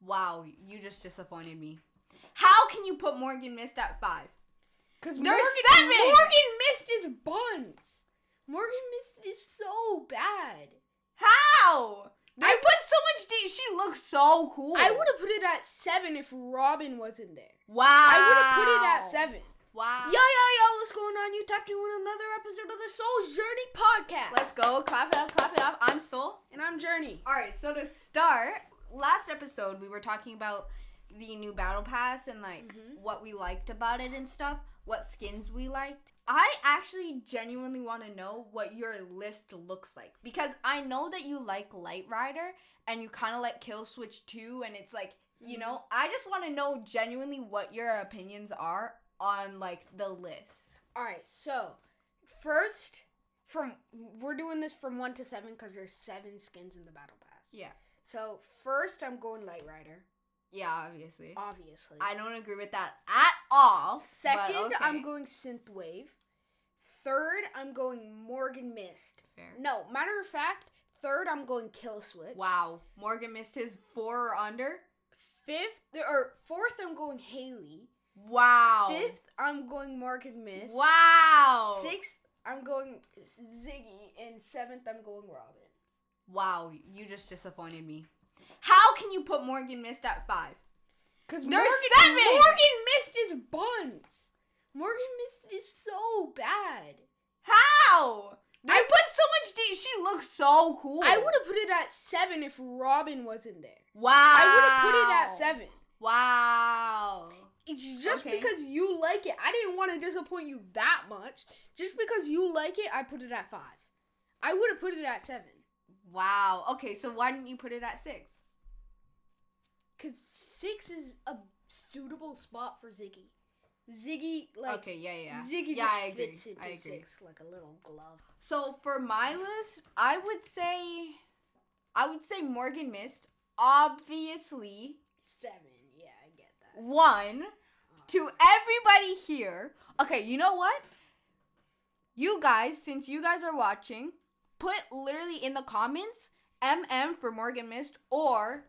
Wow, you just disappointed me. How can you put Morgan Mist at 5? Because There's Morgan 7! Morgan Mist is buns. Morgan Mist is so bad. How? I put so much she looks so cool. I would have put it at 7 if Robin wasn't there. Wow. I would have put it at 7. Wow. Yo, what's going on? You tapped in with another episode of the Soul's Journey podcast. Let's go. Clap it up. I'm Soul. And I'm Journey. Alright, so to start, last episode we were talking about the new battle pass and what we liked about it and stuff, what skins we liked. I actually genuinely want to know what your list looks like, because I know that you like Light Rider and you kind of like Kill Switch too, and it's like, you know, I just want to know genuinely what your opinions are on like the list. Alright, so first, we're doing this from 1 to 7 because there's 7 skins in the battle pass. Yeah. So first I'm going Light Rider. Yeah, obviously. I don't agree with that at all. Second, okay. I'm going Synthwave. Third, I'm going Morgan Mist. Fair. No, matter of fact, third, I'm going Kill Switch. Wow. Morgan Mist is 4 or under? Fourth, I'm going Haley. Wow. Fifth, I'm going Morgan Mist. Wow. Sixth, I'm going Ziggy. And seventh, I'm going Robin. Wow, you just disappointed me. How can you put Morgan Mist at 5? Because there's 7! Morgan Mist is buns. Morgan Mist is so bad. How? I put so much she looks so cool. I would have put it at 7 if Robin wasn't there. Wow. I would have put it at 7. Wow. It's just because you like it. I didn't want to disappoint you that much. Just because you like it, I put it at 5. I would have put it at 7. Wow. Okay, so why didn't you put it at 6? Because 6 is a suitable spot for Ziggy. Ziggy, okay, yeah. Ziggy just fits into 6 like a little glove. So for my list, I would say Morgan Mist, obviously. 7, yeah, I get that. 1, to everybody here. Okay, you know what? You guys, since you guys are watching, put literally in the comments MM for Morgan Mist or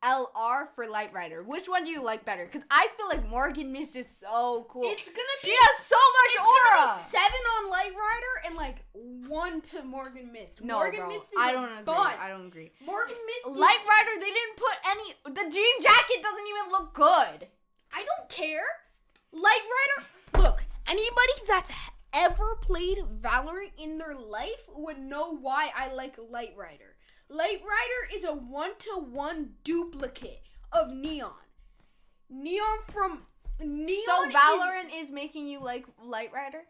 LR for Light Rider. Which one do you like better? Because I feel like Morgan Mist is so cool. It's gonna be. She has so much aura. It's gonna be 7 on Light Rider and like 1 to Morgan Mist. No, Morgan bro, Mist is I don't agree. Morgan Mist. Light Rider, they didn't put any. The jean jacket doesn't even look good. I don't care. Light Rider. Look, anybody that's ever played Valorant in their life would know why I like Light Rider. Light Rider is a 1-to-1 duplicate of Neon. Neon. So Valorant is making you like Light Rider?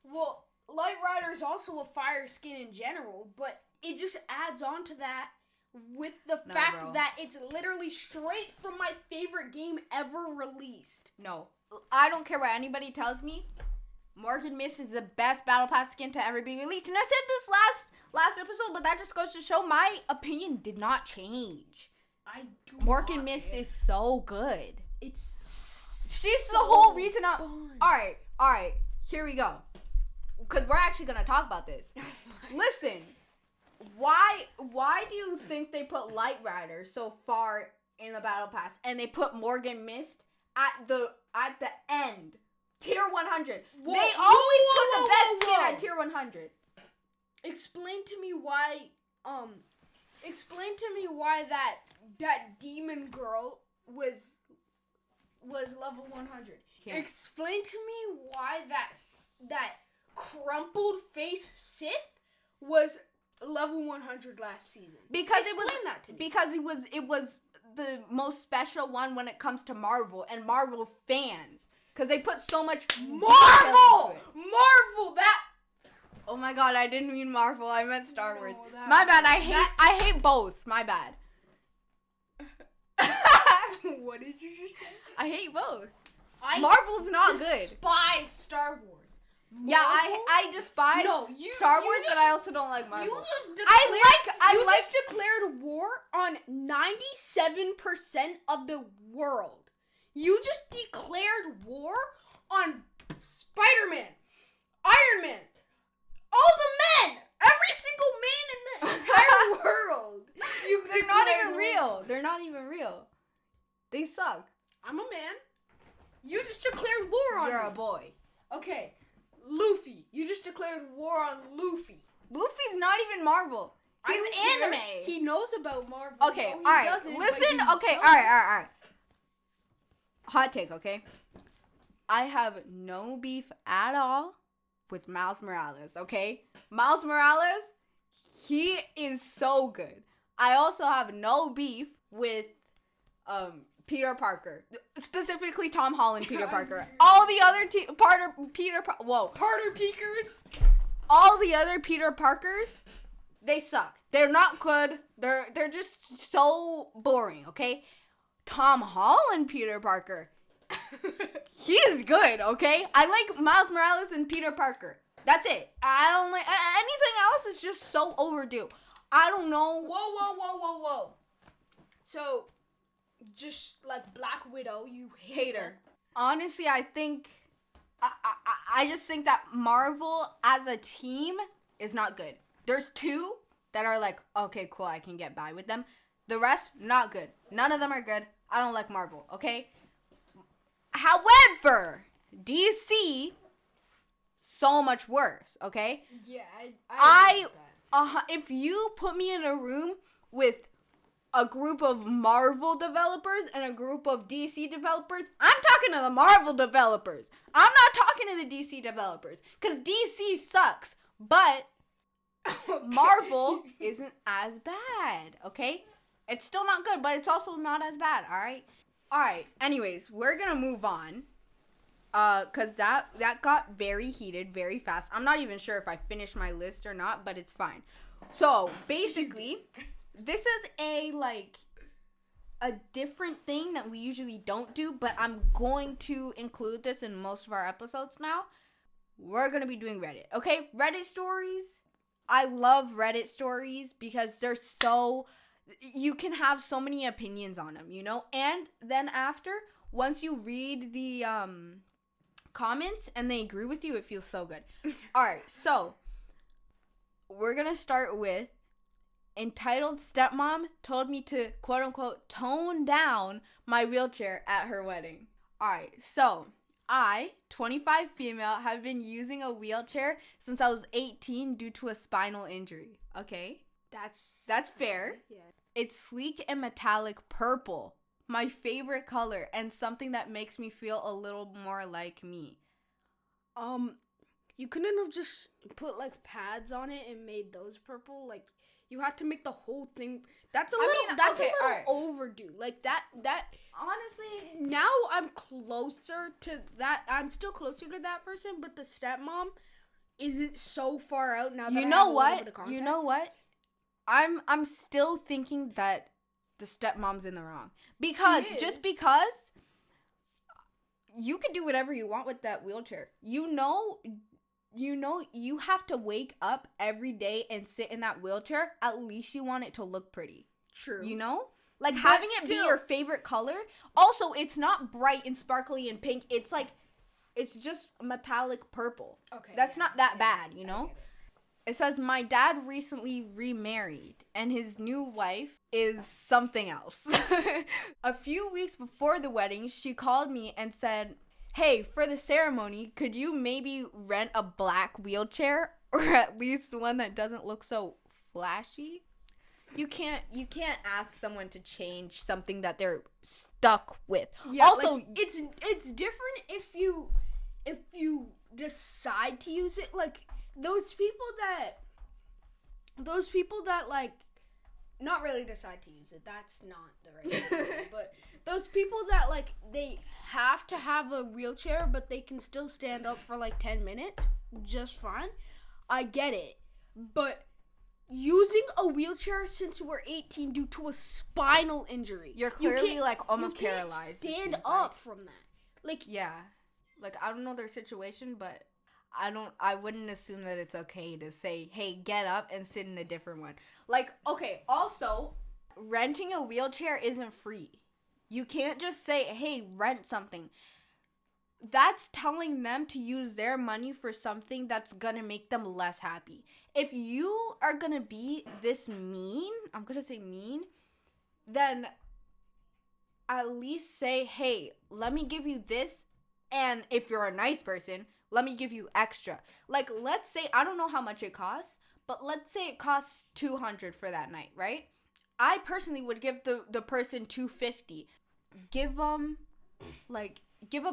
Well, Light Rider is also a fire skin in general, but it just adds on to that with the fact that it's literally straight from my favorite game ever released. No, I don't care what anybody tells me. Morgan Mist is the best battle pass skin to ever be released, and I said this last episode, but that just goes to show my opinion did not change. Morgan Mist is so good. She's the whole reason Alright, here we go. Because we're actually gonna talk about this. Listen, why do you think they put Light Rider so far in the battle pass and they put Morgan Mist at the end? Tier 100. They always put the best skin at tier 100. Explain to me why that demon girl was level 100. Can't. Explain to me why that crumpled face Sith was level 100 last season. Because Explain that to me. Because it was the most special one when it comes to Marvel and Marvel fans. Because they put so much Marvel! That. Oh my god, I didn't mean Marvel. I meant Star Wars. My bad. I hate both. My bad. What did you just say? I hate both. Marvel's not good. Despise Star Wars. Marvel? Yeah, I despise Star Wars, but I also don't like Marvel. You just declared war on 97% of the world. You just declared war on Spider-Man, Iron Man, all the men, every single man in the entire world. They're not even real. They're not even real. They suck. I'm a man. You just declared war on You're me. a boy. Okay. Luffy. You just declared war on Luffy. Luffy's not even Marvel. He's anime. He knows about Marvel. Okay, No, he alright. doesn't, Listen, but he okay, knows. alright. Hot take, okay? I have no beef at all with Miles Morales, okay? Miles Morales, he is so good. I also have no beef with Peter Parker. Specifically Tom Holland Peter Parker. All the other Parter Peekers. all the other Peter Parkers, they suck. They're not good. They're just so boring, okay? Tom Holland Peter Parker, he is good, okay? I like Miles Morales and Peter Parker. That's it. I don't like anything else is just so overdue. I don't know. Whoa. So, just like Black Widow, you hate her. Honestly, I think I just think that Marvel as a team is not good. There's two that are like, okay, cool, I can get by with them. The rest, not good. None of them are good. I don't like Marvel, okay? However, DC, so much worse, okay? Yeah, If you put me in a room with a group of Marvel developers and a group of DC developers, I'm talking to the Marvel developers. I'm not talking to the DC developers, because DC sucks, but Okay. Marvel isn't as bad, okay? It's still not good, but it's also not as bad, alright? Alright, anyways, we're gonna move on. Cause that got very heated very fast. I'm not even sure if I finished my list or not, but it's fine. So, basically, this is a different thing that we usually don't do, but I'm going to include this in most of our episodes now. We're gonna be doing Reddit, okay? Reddit stories. I love Reddit stories because they're so... You can have so many opinions on them, you know? And then after, once you read the comments and they agree with you, it feels so good. Alright, so we're gonna start with entitled stepmom told me to quote-unquote tone down my wheelchair at her wedding. Alright, so I, 25 female, have been using a wheelchair since I was 18 due to a spinal injury. Okay? That's fair. Yeah. It's sleek and metallic purple. My favorite color and something that makes me feel a little more like me. You couldn't have just put like pads on it and made those purple. Like you had to make the whole thing. That's a little alright. overdue. Like that. Honestly, Now I'm closer to that. I'm still closer to that person, but the stepmom isn't so far out now. That you I know have a little what? bit of context. You know what? I'm still thinking that the stepmom's in the wrong. Because, just because you can do whatever you want with that wheelchair. You know you have to wake up every day and sit in that wheelchair. At least you want it to look pretty. True. You know? Like But having it be still- your favorite color. Also, it's not bright and sparkly and pink. It's like, it's just metallic purple. Okay. That's yeah, not that I bad, get it, you I know? get it. It says, my dad recently remarried, and his new wife is something else. A few weeks before the wedding, she called me and said, hey, for the ceremony, could you maybe rent a black wheelchair? Or at least one that doesn't look so flashy? You can't ask someone to change something that they're stuck with. Yeah, Also, like, it's different if you decide to use it. Like those people that like not really decide to use it. That's not the right answer. But those people that like they have to have a wheelchair, but they can still stand up for like 10 minutes just fine. I get it, but using a wheelchair since we're 18 due to a spinal injury. you're clearly can't- like almost you can't paralyzed. it Stand seems up like. from that. Like Yeah. Like, I don't know their situation, but I wouldn't assume that it's okay to say, hey, get up and sit in a different one. Like, okay, also, renting a wheelchair isn't free. You can't just say, hey, rent something. That's telling them to use their money for something that's gonna make them less happy. If you are gonna be this mean, I'm gonna say mean, then at least say, hey, let me give you this, and if you're a nice person, let me give you extra. Like, let's say, I don't know how much it costs, but let's say it costs $200 for that night, right? I personally would give the person $250. Give them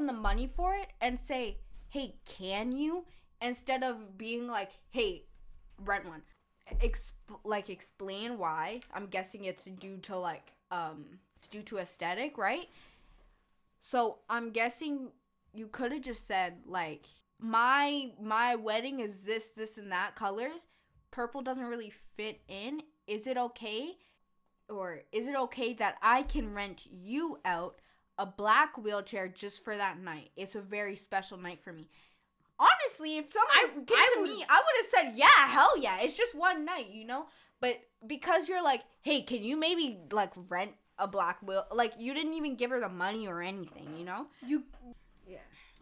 the money for it and say, hey, can you? Instead of being like, hey, rent one. Explain why. I'm guessing it's due to aesthetic, right? So I'm guessing you could have just said, like, my wedding is this and that colors. Purple doesn't really fit in. Is it okay? Or is it okay that I can rent you out a black wheelchair just for that night? It's a very special night for me. Honestly, if someone came to me, I would have said, yeah, hell yeah. It's just one night, you know? But because you're like, hey, can you maybe, like, rent a black wheel? Like, you didn't even give her the money or anything, you know? Yeah.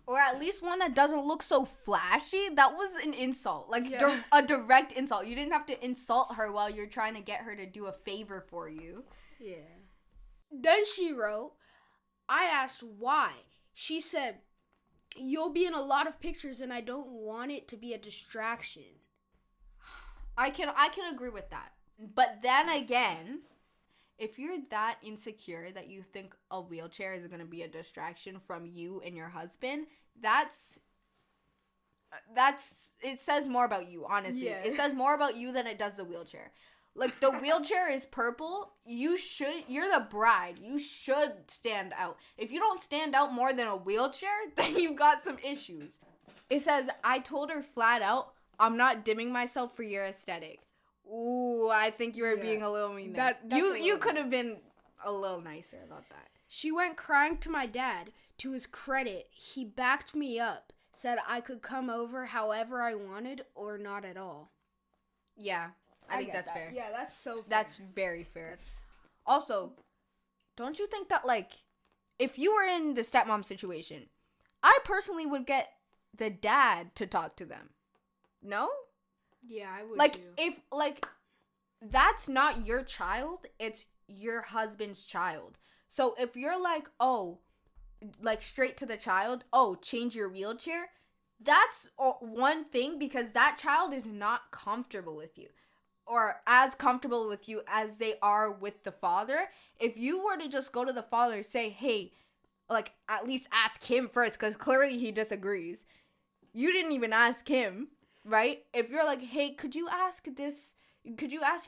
Or at least one that doesn't look so flashy. That was an insult. Like, Yeah. a direct insult. You didn't have to insult her while you're trying to get her to do a favor for you. Yeah. Then she wrote, I asked why. She said, you'll be in a lot of pictures and I don't want it to be a distraction. I can agree with that. But then again, if you're that insecure that you think a wheelchair is going to be a distraction from you and your husband, that's it says more about you, honestly. Yeah. It says more about you than it does the wheelchair. Like, the wheelchair is purple. You're the bride. You should stand out. If you don't stand out more than a wheelchair, then you've got some issues. It says, I told her flat out, I'm not dimming myself for your aesthetic. Ooh, I think you were being a little mean there. You could have been a little nicer about that. She went crying to my dad. To his credit, he backed me up, said I could come over however I wanted or not at all. Yeah. I think that's fair. Yeah, that's so fair. That's very fair. Also, don't you think that, like, if you were in the stepmom situation, I personally would get the dad to talk to them. No? Yeah, I would like, too. If, like, that's not your child, it's your husband's child. So if you're like, oh, like, straight to the child, oh, change your wheelchair, that's one thing, because that child is not comfortable with you. Or as comfortable with you as they are with the father. If you were to just go to the father and say, hey, like, at least ask him first, because clearly he disagrees. You didn't even ask him, right? If you're like, hey, could you ask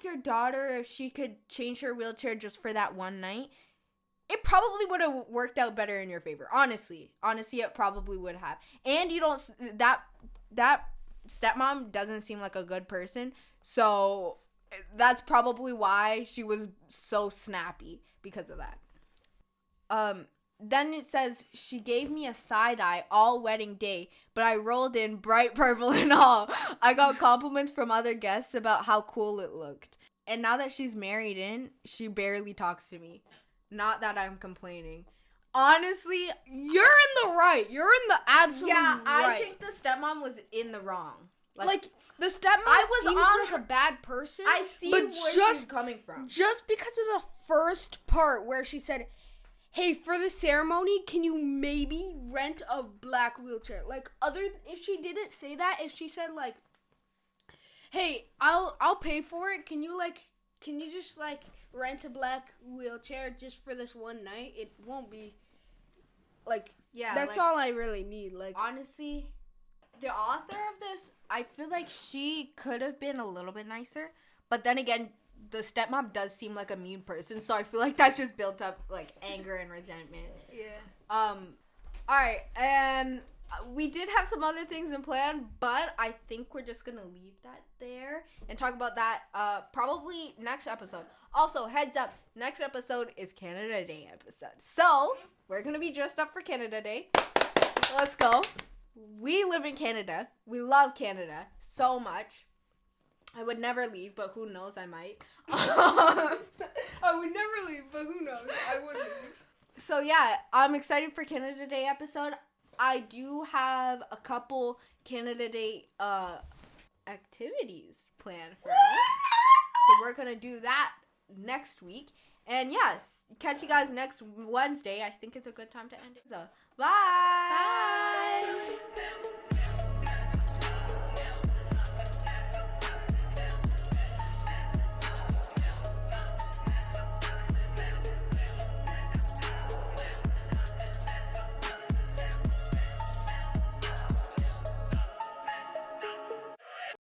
your daughter if she could change her wheelchair just for that one night? It probably would have worked out better in your favor. Honestly, it probably would have. And you don't, that stepmom doesn't seem like a good person. So that's probably why she was so snappy, because of that. Then it says, she gave me a side eye all wedding day, but I rolled in bright purple and all. I got compliments from other guests about how cool it looked. And now that she's married in, she barely talks to me. Not that I'm complaining. Honestly, you're in the right. You're in the absolute right. I think the stepmom was in the wrong. Like the stepmom seems like a bad person. I see where she's coming from. Just because of the first part where she said, hey, for the ceremony, can you maybe rent a black wheelchair? Like, if she didn't say that, if she said, like, hey, I'll pay for it, can you just, like, rent a black wheelchair just for this one night? It won't be, like, yeah, that's all I really need. Like, honestly, the author of this, I feel like she could have been a little bit nicer, but then again, the stepmom does seem like a mean person, so I feel like that's just built up, like, anger and resentment. Yeah. Alright, and we did have some other things in plan, but I think we're just gonna leave that there and talk about that, probably next episode. Also, heads up, next episode is Canada Day episode. So, we're gonna be dressed up for Canada Day. Let's go. We live in Canada. We love Canada so much. I would never leave, but who knows, I might. I would never leave, but who knows, I would leave. So yeah, I'm excited for Canada Day episode. I do have a couple Canada Day activities planned for us. So we're going to do that next week. And yes, catch you guys next Wednesday. I think it's a good time to end it. So, bye. Bye.